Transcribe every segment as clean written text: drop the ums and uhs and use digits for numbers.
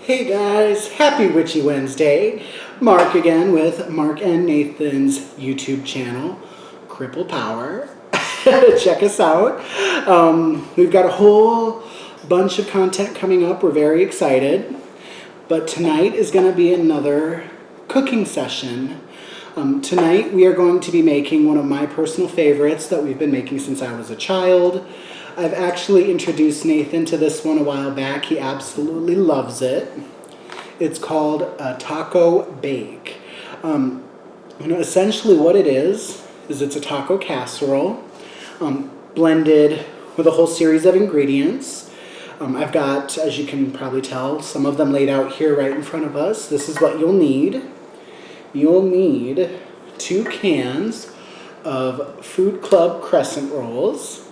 Hey guys, happy Witchy Wednesday. Mark again with Mark and Nathan's YouTube channel, Cripple Power. Check us out. We've got a whole bunch of content coming up. We're very excited. But tonight is going to be another cooking session. Tonight we are going to be making one of my personal favorites that we've been making since I was a child. I've actually introduced Nathan to this one a while back. He absolutely loves it. It's called a taco bake. Essentially what it is it's a taco casserole blended with a whole series of ingredients. I've got, as you can probably tell, some of them laid out here right in front of us. This is what you'll need. You'll need 2 cans of Food Club crescent rolls.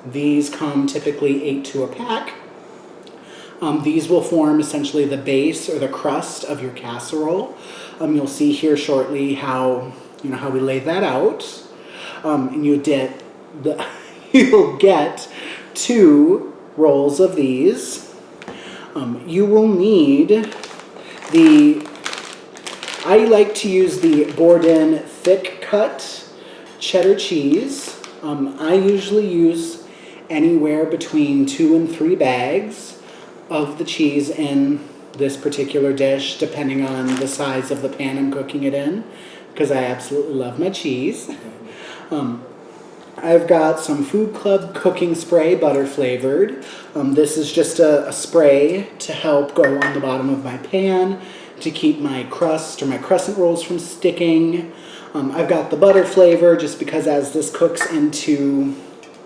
These come typically 8 to a pack. These will form essentially the base or the crust of your casserole. You'll see here shortly how we lay that out. And you'll get 2 rolls of these. You will need I like to use the Bourdain thick cut cheddar cheese. I usually use anywhere between 2 and 3 bags of the cheese in this particular dish, depending on the size of the pan I'm cooking it in, because I absolutely love my cheese. I've got some Food Club cooking spray, butter flavored. This is just a spray to help go on the bottom of my pan to keep my crust or my crescent rolls from sticking. I've got the butter flavor just because as this cooks into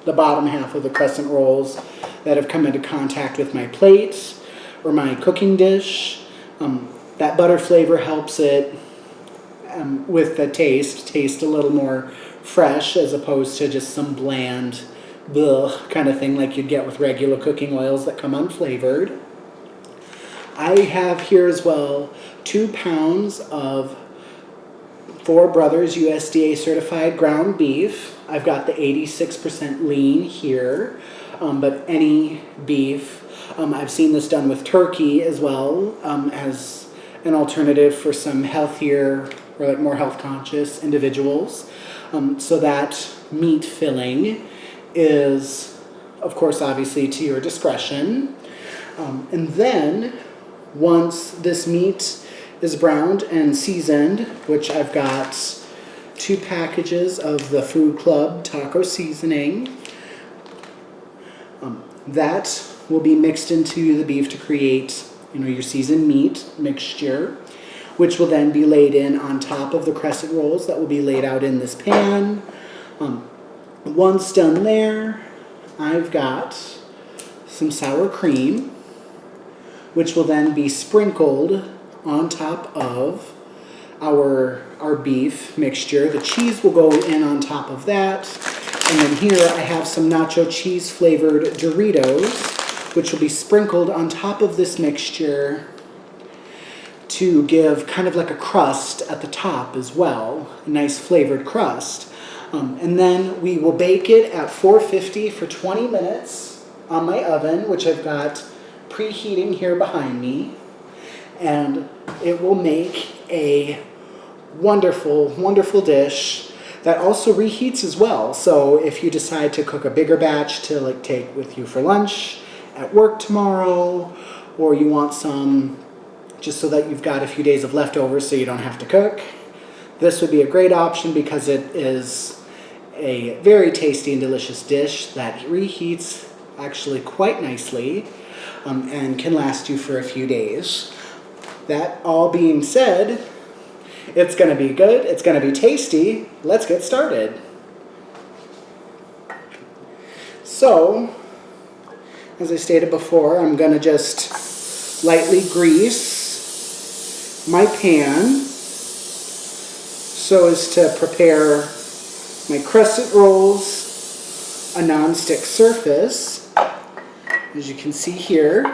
the bottom half of the crescent rolls that have come into contact with my plate or my cooking dish, that butter flavor helps it with the taste a little more fresh as opposed to just some bland kind of thing like you'd get with regular cooking oils that come unflavored. I have here as well 2 pounds of Four Brothers USDA certified ground beef. I've got the 86% lean here, but any beef. I've seen this done with turkey as well as an alternative for some healthier or like more health conscious individuals. So that meat filling is, of course, obviously to your discretion. And then once this meat is browned and seasoned, which I've got 2 packages of the Food Club taco seasoning. That will be mixed into the beef to create, your seasoned meat mixture, which will then be laid in on top of the crescent rolls that will be laid out in this pan. Once done there, I've got some sour cream, which will then be sprinkled on top of our beef mixture. The cheese will go in on top of that. And then here I have some nacho cheese flavored Doritos, which will be sprinkled on top of this mixture to give kind of like a crust at the top as well, a nice flavored crust. And then we will bake it at 450 for 20 minutes on my oven, which I've got preheating here behind me. And it will make a wonderful, wonderful dish that also reheats as well. So if you decide to cook a bigger batch to take with you for lunch at work tomorrow, or you want some just so that you've got a few days of leftovers so you don't have to cook, this would be a great option because it is a very tasty and delicious dish that reheats actually quite nicely and can last you for a few days. That all being said, it's going to be good, it's going to be tasty. Let's get started. So, as I stated before, I'm going to just lightly grease my pan so as to prepare my crescent rolls, a non-stick surface, as you can see here.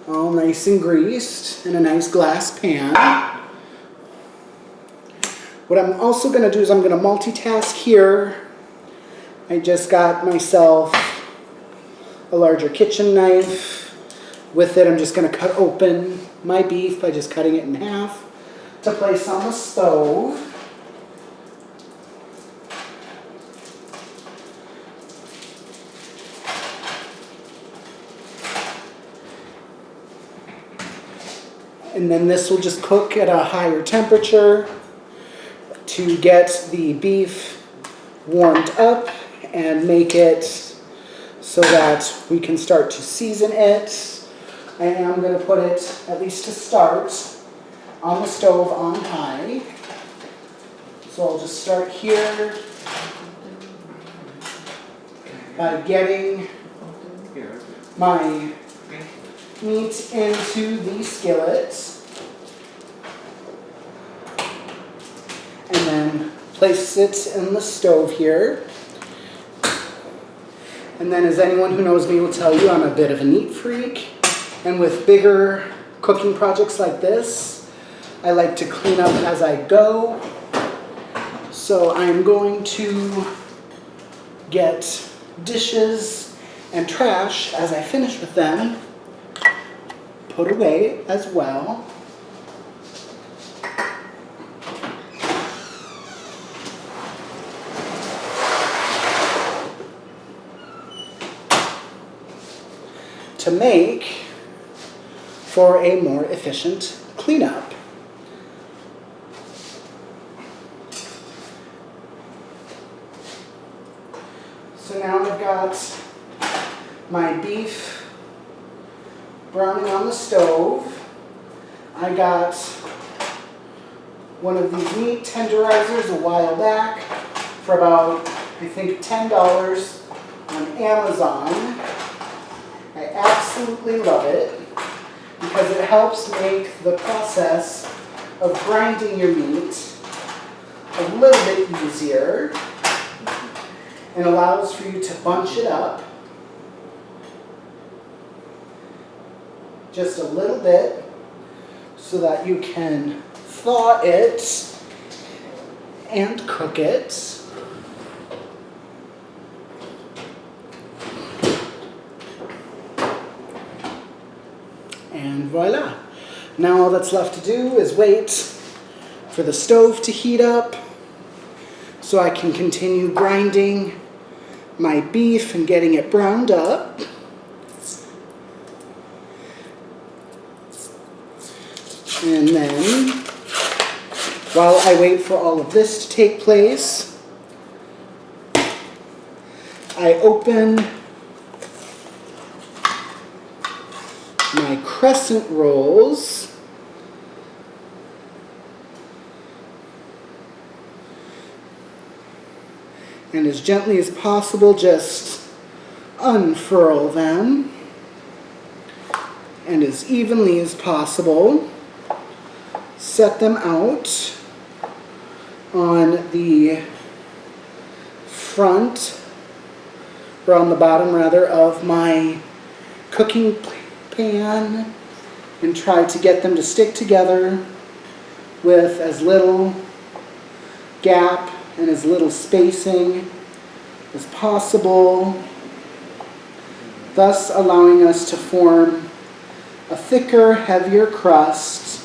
All nice and greased in a nice glass pan. What I'm also going to do is I'm going to multitask here. I just got myself a larger kitchen knife, With it, I'm just going to cut open my beef by just cutting it in half to place on the stove. And then this will just cook at a higher temperature to get the beef warmed up and make it so that we can start to season it. I am going to put it, at least to start, on the stove on high. So I'll just start here by getting my meat into the skillet. And then place it in the stove here. And then, as anyone who knows me will tell you, I'm a bit of a neat freak. And with bigger cooking projects like this, I like to clean up as I go. So I'm going to get dishes and trash as I finish with them put away as well. To make for a more efficient cleanup. So now I've got my beef browning on the stove. I got one of these meat tenderizers a while back for about, I think, $10 on Amazon. I absolutely love it because it helps make the process of grinding your meat a little bit easier and allows for you to bunch it up just a little bit so that you can thaw it and cook it. And voila. Now all that's left to do is wait for the stove to heat up so I can continue grinding my beef and getting it browned up. And then, while I wait for all of this to take place, I open my crescent rolls. And as gently as possible, just unfurl them. And as evenly as possible, set them out on the front, or on the bottom rather, of my cooking pan, and try to get them to stick together with as little gap and as little spacing as possible, thus allowing us to form a thicker, heavier crust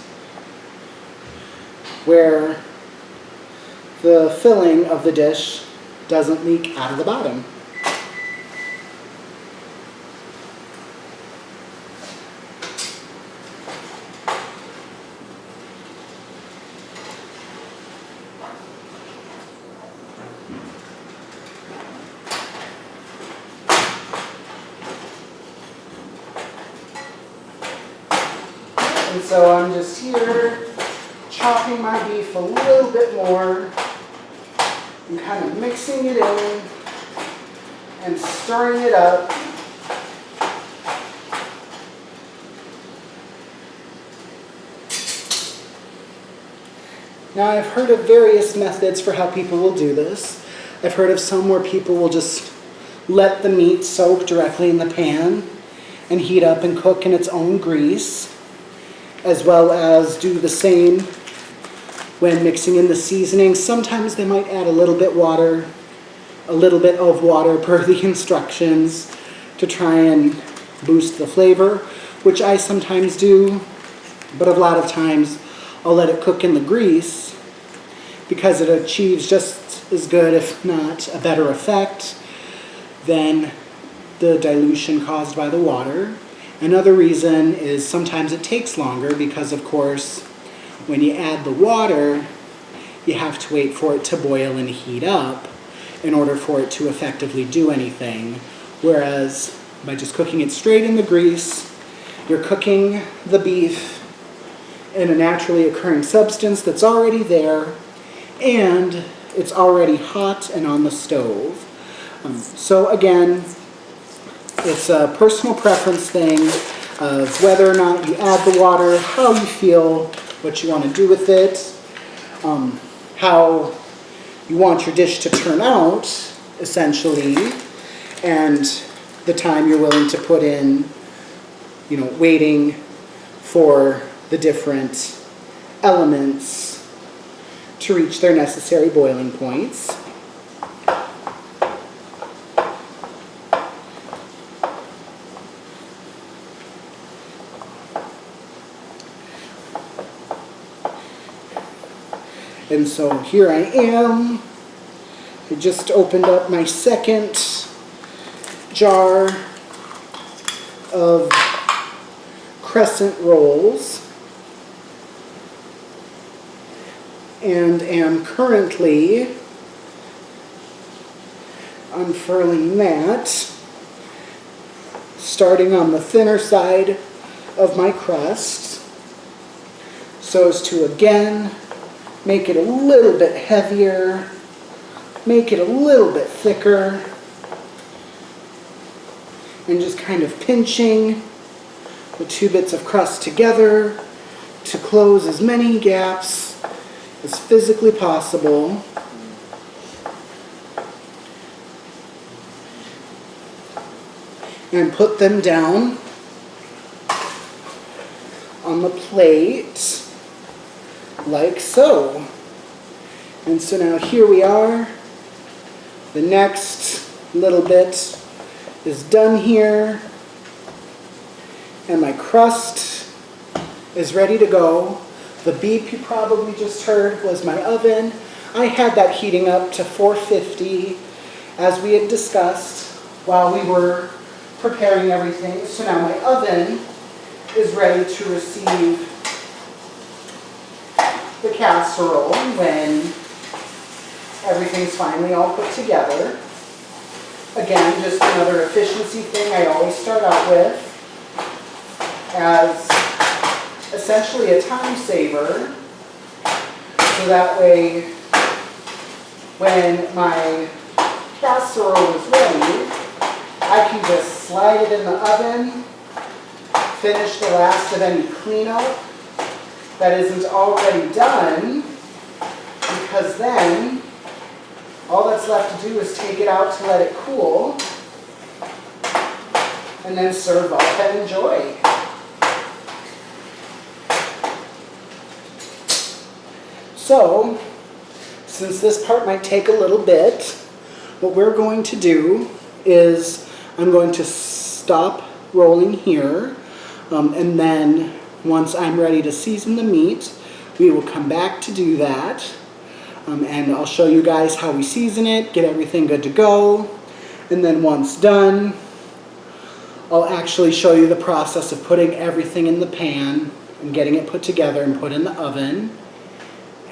where the filling of the dish doesn't leak out of the bottom. And so I'm just here chopping my beef a little bit more and kind of mixing it in and stirring it up. Now I've heard of various methods for how people will do this. I've heard of some where people will just let the meat soak directly in the pan and heat up and cook in its own grease, as well as do the same when mixing in the seasoning. Sometimes they might add a little bit of water per the instructions to try and boost the flavor. which I sometimes do, but a lot of times I'll let it cook in the grease because it achieves just as good, if not a better effect than the dilution caused by the water. Another reason is sometimes it takes longer because, of course, when you add the water, you have to wait for it to boil and heat up in order for it to effectively do anything. Whereas by just cooking it straight in the grease, you're cooking the beef in a naturally occurring substance that's already there, and it's already hot and on the stove. So again, it's a personal preference thing of whether or not you add the water, how you feel, what you want to do with it, how you want your dish to turn out, essentially, and the time you're willing to put in, waiting for the different elements to reach their necessary boiling points. And so here I am. I just opened up my second jar of crescent rolls and am currently unfurling that, starting on the thinner side of my crust so as to again make it a little bit heavier, make it a little bit thicker, and just kind of pinching the two bits of crust together to close as many gaps as physically possible. And put them down on the plate like so. And so now here we are. The next little bit is done here, and my crust is ready to go. The beep you probably just heard was my oven. I had that heating up to 450 as we had discussed while we were preparing everything. So now my oven is ready to receive the casserole when everything's finally all put together. Again, just another efficiency thing I always start out with as essentially a time saver, so that way when my casserole is ready, I can just slide it in the oven, finish the last of any cleanup that isn't already done, because then all that's left to do is take it out to let it cool and then serve up and enjoy. So, since this part might take a little bit, what we're going to do is I'm going to stop rolling here, and then once I'm ready to season the meat, we will come back to do that. And I'll show you guys how we season it, get everything good to go. And then once done, I'll actually show you the process of putting everything in the pan and getting it put together and put in the oven.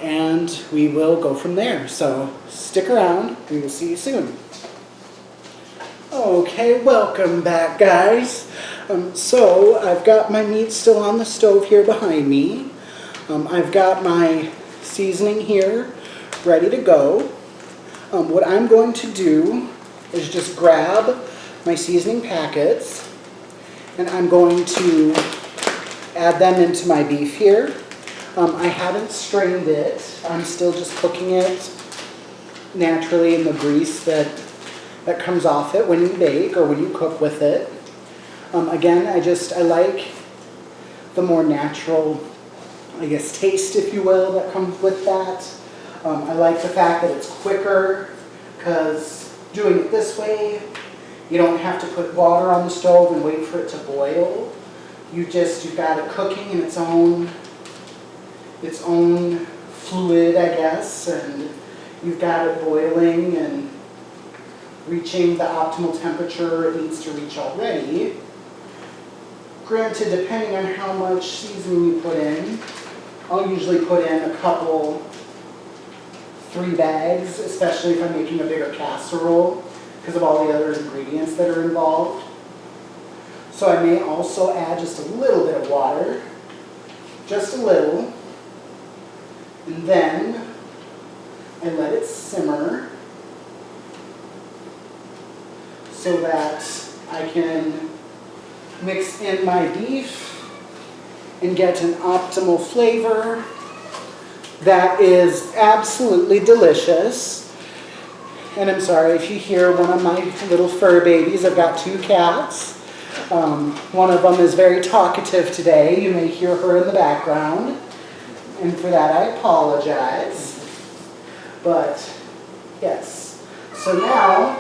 And we will go from there. So stick around, we will see you soon. Okay, welcome back, guys. So I've got my meat still on the stove here behind me. I've got my seasoning here ready to go. What I'm going to do is just grab my seasoning packets and I'm going to add them into my beef here. I haven't strained it. I'm still just cooking it naturally in the grease that comes off it when you bake or when you cook with it. Again, I like the more natural, I guess, taste, if you will, that comes with that. I like the fact that it's quicker, because doing it this way, you don't have to put water on the stove and wait for it to boil. you've got it cooking in its own fluid, I guess, and you've got it boiling and reaching the optimal temperature it needs to reach already. Granted, depending on how much seasoning you put in, I'll usually put in a couple, 3 bags, especially if I'm making a bigger casserole, because of all the other ingredients that are involved. So I may also add just a little bit of water, just a little, and then I let it simmer so that I can mix in my beef and get an optimal flavor that is absolutely delicious. And I'm sorry if you hear one of my little fur babies. I've got 2 cats. One of them is very talkative today. You may hear her in the background. And for that I apologize. But yes. So now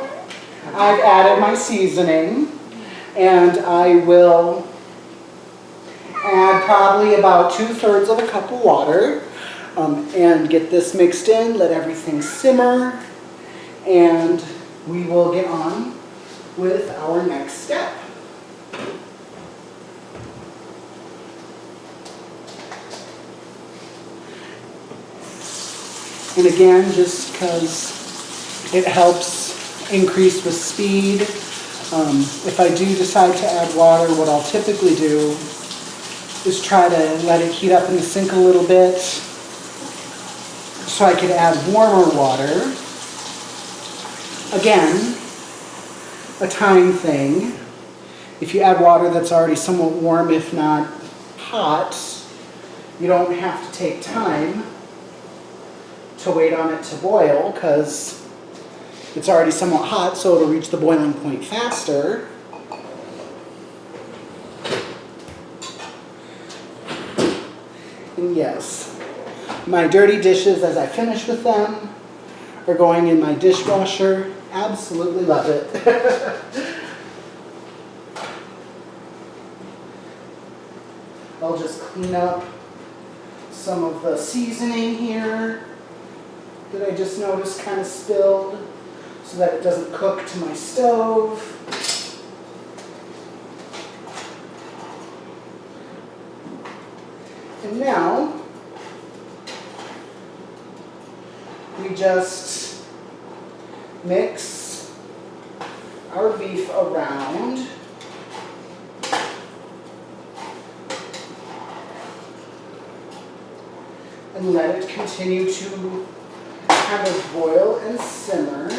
I've added my seasoning. And I will add probably about 2/3 of a cup of water and get this mixed in, let everything simmer, and we will get on with our next step. And again, just because it helps increase with speed, if I do decide to add water, what I'll typically do is try to let it heat up in the sink a little bit so I could add warmer water. Again, a time thing. If you add water that's already somewhat warm, if not hot, you don't have to take time to wait on it to boil because it's already somewhat hot, so it'll reach the boiling point faster. And yes, my dirty dishes, as I finish with them, are going in my dishwasher. Absolutely love it. I'll just clean up some of the seasoning here that I just noticed kind of spilled, so that it doesn't cook to my stove. And now, we just mix our beef around. And let it continue to kind of boil and simmer.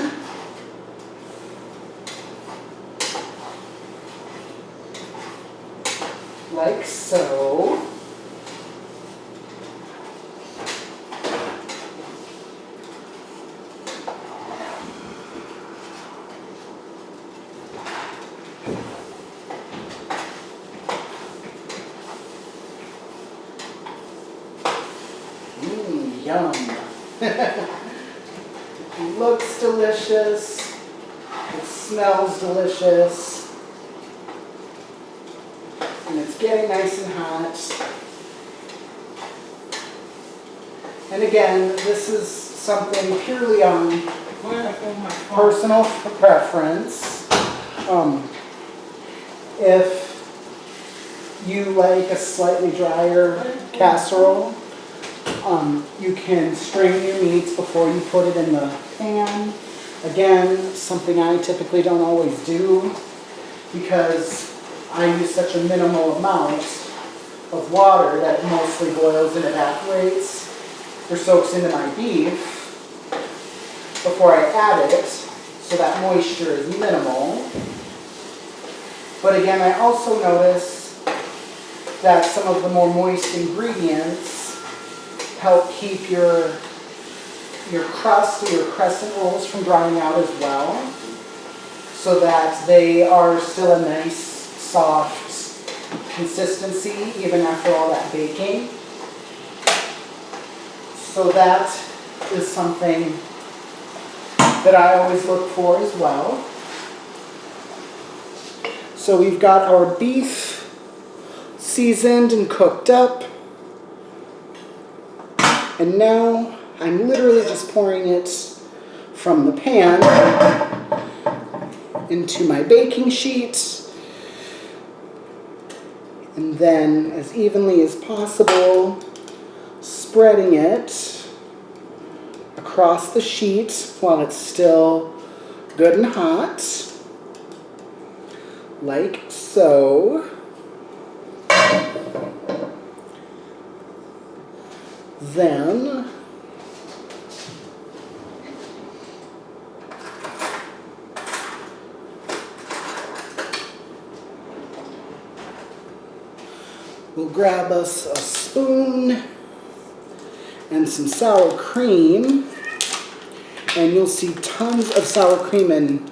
Like so. Yum. It looks delicious. It smells delicious. And it's getting nice and hot. And again, this is something purely on personal preference. If you like a slightly drier casserole, you can strain your meats before you put it in the pan. Again, something I typically don't always do because I use such a minimal amount of water that it mostly boils and evaporates or soaks into my beef before I add it, so that moisture is minimal. But again, I also notice that some of the more moist ingredients help keep your crust or your crescent rolls from drying out as well, so that they are still a nice, soft consistency even after all that baking. So that is something that I always look for as well. So we've got our beef seasoned and cooked up. And now I'm literally just pouring it from the pan into my baking sheet. And then, as evenly as possible, spreading it across the sheet while it's still good and hot, like so. Then we'll grab us a spoon and some sour cream, and you'll see tons of sour cream in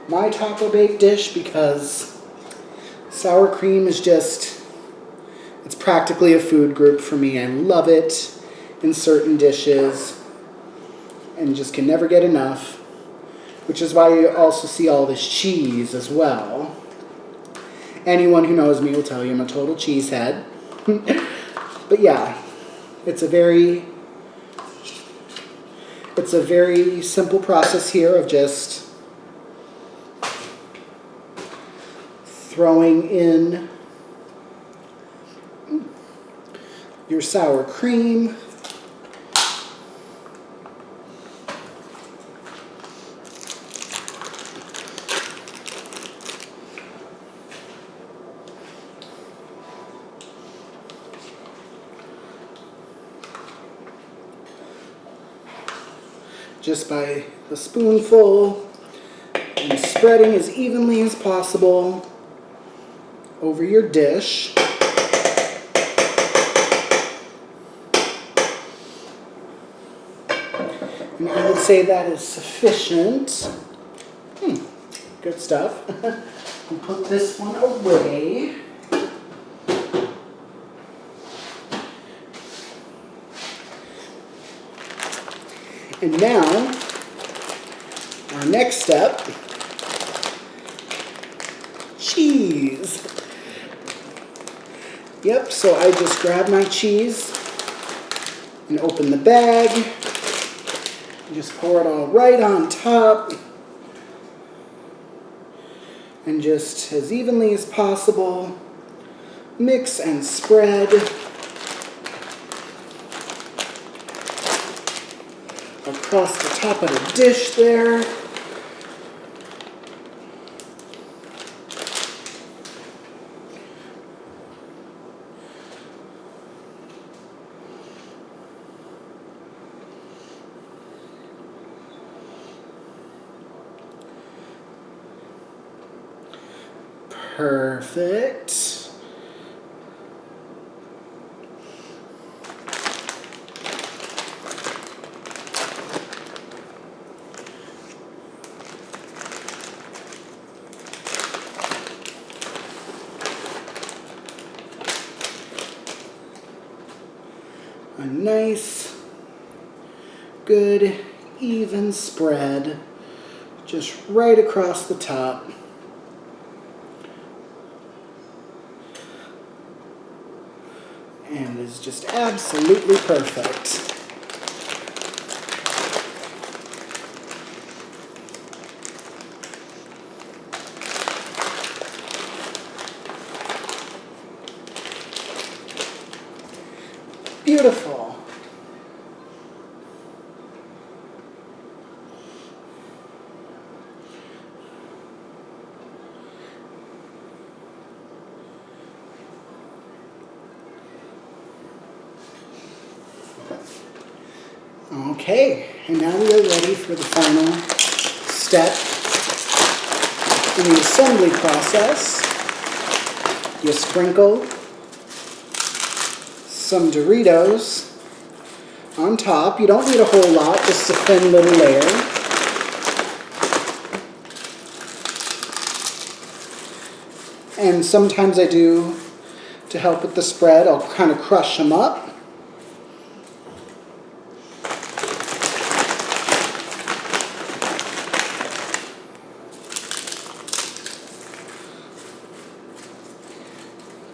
my taco bake dish because sour cream is just, it's practically a food group for me. I love it in certain dishes and just can never get enough, which is why you also see all this cheese as well. Anyone who knows me will tell you I'm a total cheesehead. But yeah, it's a very simple process here of just throwing in your sour cream, just by a spoonful, and spreading as evenly as possible over your dish. And I would say that is sufficient. Good stuff. We'll put this one away. And now, our next step, cheese. Yep, so I just grab my cheese and open the bag. And just pour it all right on top. And just as evenly as possible, mix and spread across the top of the dish there. Perfect. A nice, good, even spread just right across the top. And is just absolutely perfect. Beautiful. Okay, and now we are ready for the final step in the assembly process. You sprinkle some Doritos on top. You don't need a whole lot, just a thin little layer. And sometimes I do, to help with the spread, I'll kind of crush them up.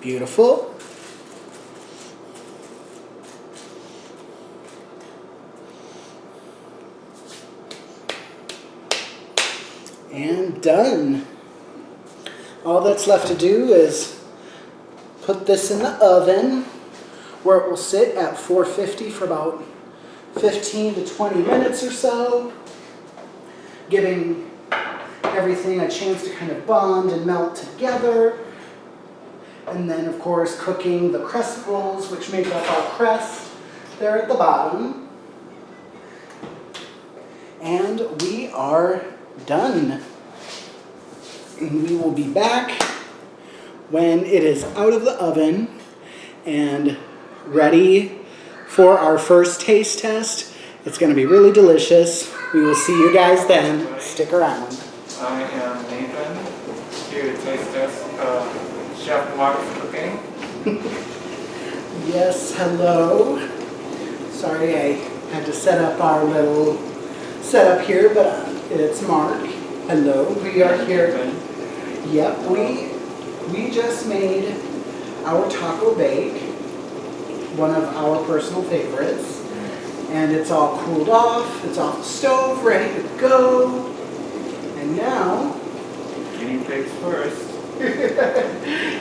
Beautiful. And done. All that's left to do is put this in the oven where it will sit at 450 for about 15 to 20 minutes or so, giving everything a chance to kind of bond and melt together. And then, of course, cooking the crescent rolls, which make up our crest there at the bottom. And we are done. And we will be back when it is out of the oven and ready for our first taste test. It's going to be really delicious. We will see you guys then. Stick around. I am Nathan, here to taste test Chef Mark's cooking. Yes, hello. Sorry I had to set up our little setup here, but it's Mark. Hello, we are here. Yep, we just made our taco bake, one of our personal favorites, and it's all cooled off, it's off the stove, ready to go, and now... Guinea pigs first.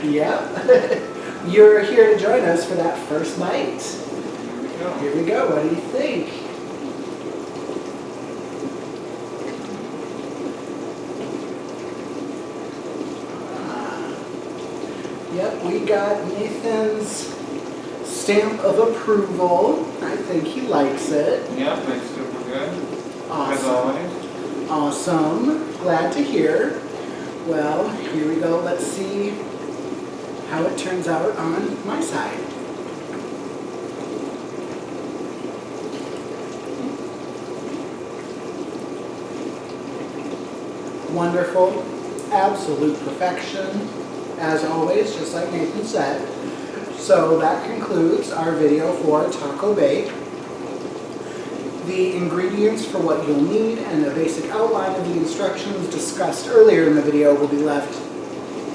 Yep, you're here to join us for that first bite. Here we go. Here we go, what do you think? Yep, we got Nathan's stamp of approval. I think he likes it. Yep, it's super good. Awesome. As always. Awesome. Glad to hear. Well, here we go. Let's see how it turns out on my side. Wonderful. Absolute perfection. As always, just like Nathan said. So that concludes our video for Taco Bake. The ingredients for what you'll need and a basic outline of the instructions discussed earlier in the video will be left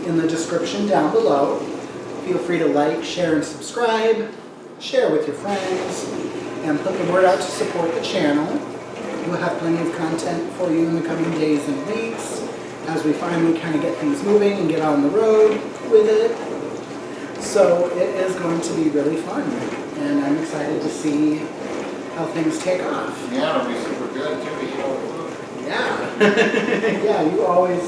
in the description down below. Feel free to like, share, and subscribe. Share with your friends and put the word out to support the channel. We'll have plenty of content for you in the coming days and weeks as we finally kind of get things moving and get on the road with it. So it is going to be really fun, and I'm excited to see how things take off. Yeah, it'll be super good too. You know. Yeah. Yeah, you always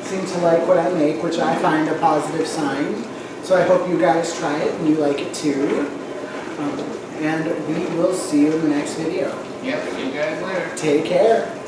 seem to like what I make, which I find a positive sign. So I hope you guys try it and you like it too. And we will see you in the next video. Yep, see you guys later. Take care.